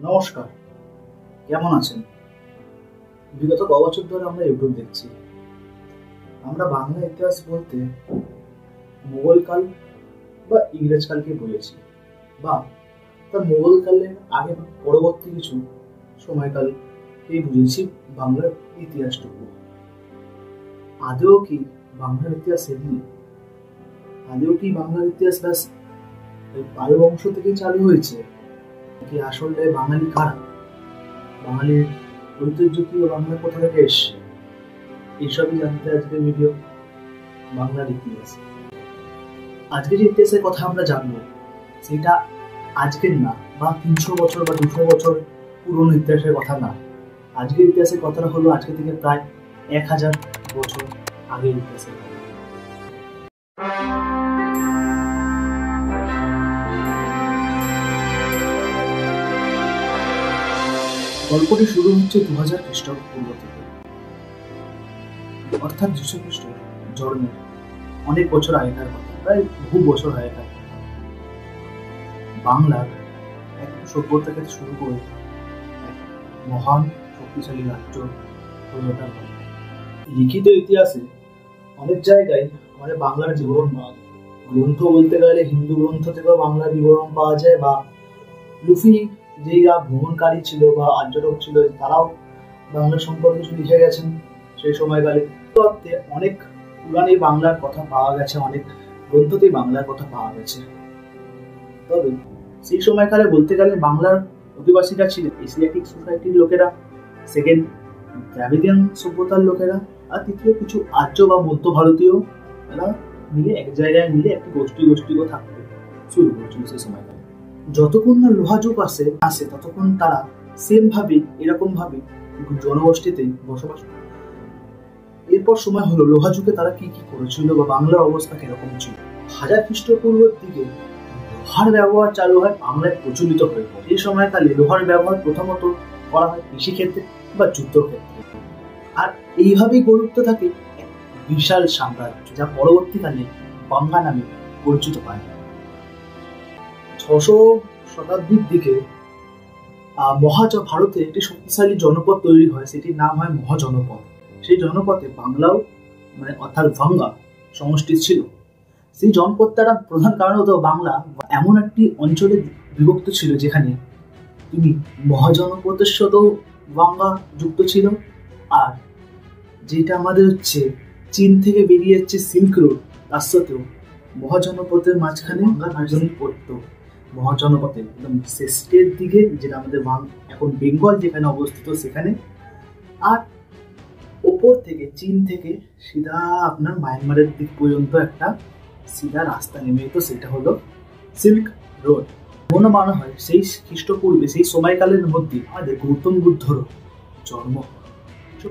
নমস্কার, কেমন আছেন? বিগত কবছর ধরে আমরা ইউটিউব দেখছি। আমরা বাংলা ইতিহাস বলতে মোগল কাল বা ইংরেজ কালকে বলেছি, বা তার মোগল কালের আগে পরবর্তী কিছু সময়কালকেই বুঝেছি বাংলার ইতিহাসটুকু। আদেও কি বাংলার ইতিহাস এমনি? আদেও কি বাংলার ইতিহাস ব্যাস পাল বংশ থেকেই চালু হয়েছে? কি আসলে বাঙালি কারা? বাঙালির ঐতিহ্য কি ও বাংলা কোথা থেকে এসছে? এইসবই জানতে আজকের ভিডিও বাংলার ইতিহাস। আজকে যে ইতিহাসের কথা আমরা জানবো সেটা আজকের না, বা 300 বছর বা 200 বছর পুরনো ইতিহাসের কথা না। আজকের ইতিহাসের কথাটা হলো আজকে থেকে প্রায় 1000 বছর আগের ইতিহাসের কথা। গল্পটি শুরু হচ্ছে 2000 খ্রিস্টপূর্ব থেকে, অর্থাৎ যীশু খ্রিস্ট জন্মের অনেক বছর আগেকার কথা, প্রায় বহু বছর আগেকার কথা। বাংলার এক সভ্যতা থেকে শুরু করে এক মহান শক্তিশালী রাজ্য হয়ে ওঠার কথা। লিখিত ইতিহাসে অনেক জায়গায় আমাদের বাংলার বিবরণ পাওয়া যায়। গ্রন্থ বলতে গেলে হিন্দু গ্রন্থ থেকেও বাংলার বিবরণ পাওয়া যায়, বা লুফি যেরা ভ্রমণকারী ছিল বা আর্যটক ছিল তারাও বাংলা সম্পর্কে কিছু লিখে গেছেন সেই সময়কালে। অর্থে অনেক পুরাণে বাংলার কথা পাওয়া গেছে, অনেক গ্রন্থতেই বাংলার কথা পাওয়া গেছে। তবে সেই সময়কালে বলতে গেলে বাংলার অধিবাসীরা ছিলেন এশিয়াটিক সোসাইটির লোকেরা, সেকেন্ড দ্রাবিডিয়ান সভ্যতার লোকেরা, আর তৃতীয় কিছু আর্য বা মধ্য ভারতীয় এরা মিলে এক জায়গায় মিলে একটি গোষ্ঠীও থাকতে শুরু করেছিল সেই সময়কালে। যতক্ষণ না লোহা যুগ আসে ততক্ষণ তারা সেম ভাবে এরকম ভাবে জনগোষ্ঠীতে বসবাস করে। এরপর সময় হলো লোহা যুগে তারা কি কি করেছিল বা বাংলার অবস্থা কিরকম ছিল। 1000 খ্রিস্টপূর্বের দিকে লোহার ব্যবহার চালু হয়, বাংলায় প্রচলিত হয়ে পড়ে। এই সময়কালে লোহার ব্যবহার প্রথমত করা হয় কৃষিক্ষেত্রে বা যুদ্ধক্ষেত্রে, আর এইভাবেই গড়ে উঠতে থাকে এক বিশাল সাম্রাজ্য যা পরবর্তীকালে বাংলা নামে পরিচিত পায়। 600 শতাব্দীর দিকে ভারতে একটি শক্তিশালী জনপদ তৈরি হয়, সেটির নাম হয় মহাজনপদ। সেই জনপদে বাংলাও অর্থাৎ ভাঙ্গা সমষ্টি ছিল। সেই জনপদটার প্রধান কারণ হতো বাংলা এমন একটি অঞ্চলে বিভক্ত ছিল যেখানে তুমি মহাজনপদের সাথেও বাংলা যুক্ত ছিল, আর যেটা আমাদের হচ্ছে চীন থেকে বেরিয়ে যাচ্ছে সিল্ক রোড, তার সাথেও মহাজনপদের মাঝখানে রাজধানী পড়তো। মহাজনপথে একদম শেষের দিকে, যেটা আমাদের এখন বেঙ্গল যেখানে অবস্থিত সেখানে, আর ওপর থেকে চীন থেকে সিধা আপনার মায়ানমারের দিক পর্যন্ত একটা সিধা রাস্তা নেমে যেত, সেটা হলো সিল্ক রোড। মনে মানা হয় সেই খ্রিস্টপূর্বে সেই সময়কালের মধ্যে আমাদের গৌতম বুদ্ধর জন্ম।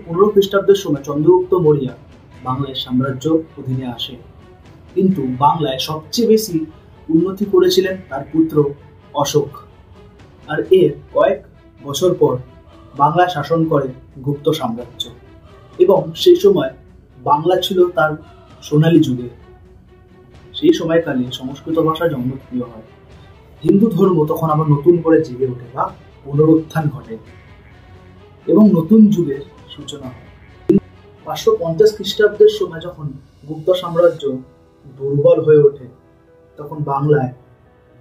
15 খ্রিস্টাব্দের সময় চন্দ্রগুপ্ত মৌর্য বাংলায় সাম্রাজ্য অধীনে আসে, কিন্তু বাংলায় সবচেয়ে বেশি উন্নতি করেছিলেন তার পুত্র অশোক। আর এর কয়েক বছর পর বাংলায় শাসন করে গুপ্ত সাম্রাজ্য, এবং সেই সময় বাংলা ছিল তার সোনালী যুগে। সেই সময়কালে সংস্কৃত ভাষা জনপ্রিয় হয়, হিন্দু ধর্ম তখন আবার নতুন করে জেগে ওঠে বা পুনরুত্থান ঘটে, এবং নতুন যুগের সূচনা হয়। 550 খ্রিস্টাব্দের সময় যখন গুপ্ত সাম্রাজ্য দুর্বল হয়ে ওঠে, তখন বাংলায়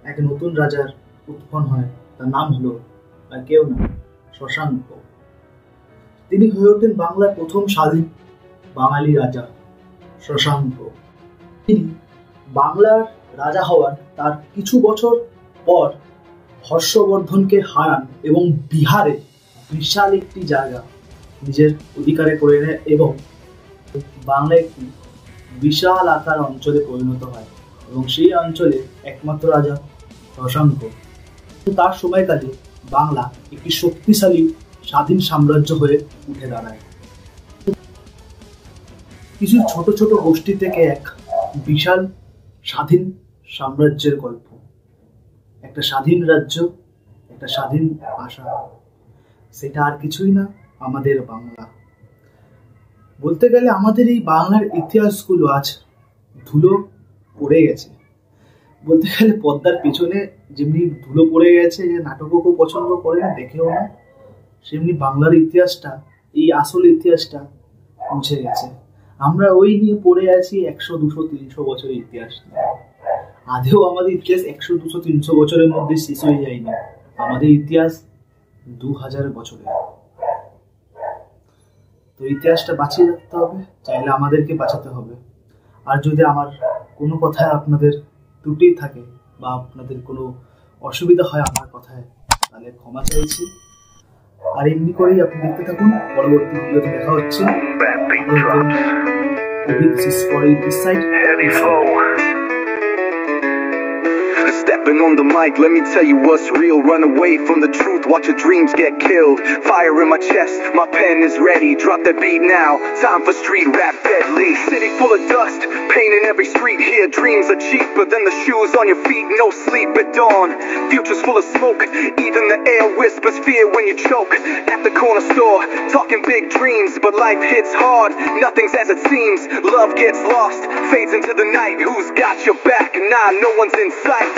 এক নতুন রাজার উত্থান হয়। তার নাম হলো আর কেউ না, শশাঙ্ক। তিনি হয়ে ওঠেন বাংলার প্রথম স্বাধীন বাঙালি রাজা শশাঙ্ক। তিনি বাংলার রাজা হওয়ার তার কিছু বছর পর হর্ষবর্ধনকে হারান এবং বিহারে বিশাল একটি জায়গা নিজের অধিকারে করে নেয়, এবং বাংলা একটি বিশাল আকার অঞ্চলে পরিণত হয়, এবং সেই অঞ্চলে একমাত্র রাজা শশাঙ্ক। তার সময়কালে বাংলা একটি শক্তিশালী স্বাধীন সাম্রাজ্য হয়ে উঠে দাঁড়ায়। কিছু ছোট ছোট গোষ্ঠী থেকে এক বিশাল স্বাধীন সাম্রাজ্যের গল্প, একটা স্বাধীন রাজ্য, একটা স্বাধীন ভাষা, সেটা আর কিছুই না আমাদের বাংলা। বলতে গেলে আমাদের এই বাংলার ইতিহাসগুলো আজ ধুলো পড়ে গেছে। বলতে গেলে পদ্মার পেছনে যেমনি ধুলো পড়ে গেছে, যে নাটকও কেউ পছন্দ করে না, দেখেও না, সেমনি বাংলার ইতিহাসটা, এই আসল ইতিহাসটা মুছে গেছে। আমরা ওই নিয়ে পড়ে আছি 100, 200, 300 বছরের ইতিহাস। আদেও আমাদের ইতিহাস 100, 200, 300 বছরের মধ্যে শেষ হয়ে যায়নি। আমাদের ইতিহাস 2000 বছরের। তো ইতিহাসটা বাঁচিয়ে রাখতে হবে, চাইলে আমাদেরকে বাঁচাতে হবে। আর যদি আমার কোনো কথায় আপনাদের ত্রুটি থাকে বা আপনাদের কোনো অসুবিধা হয় আমার কথায়, তাহলে ক্ষমা চাইছি। আর এমনি করেই আপনি দেখতে থাকুন, পরবর্তী ভিডিওতে দেখা হচ্ছে। Stepping on the mic, let me tell you what's real. Run away from the truth, watch your dreams get killed. Fire in my chest, my pen is ready. Drop that beat now, time for street rap deadly. City full of dust, pain in every street here. Dreams are cheaper than the shoes on your feet. No sleep at dawn, futures full of smoke. Even the air whispers fear when you choke. At the corner store, talking big dreams, but life hits hard, nothing's as it seems. Love gets lost, fades into the night. Who's got your back? Nah, no one's in sight.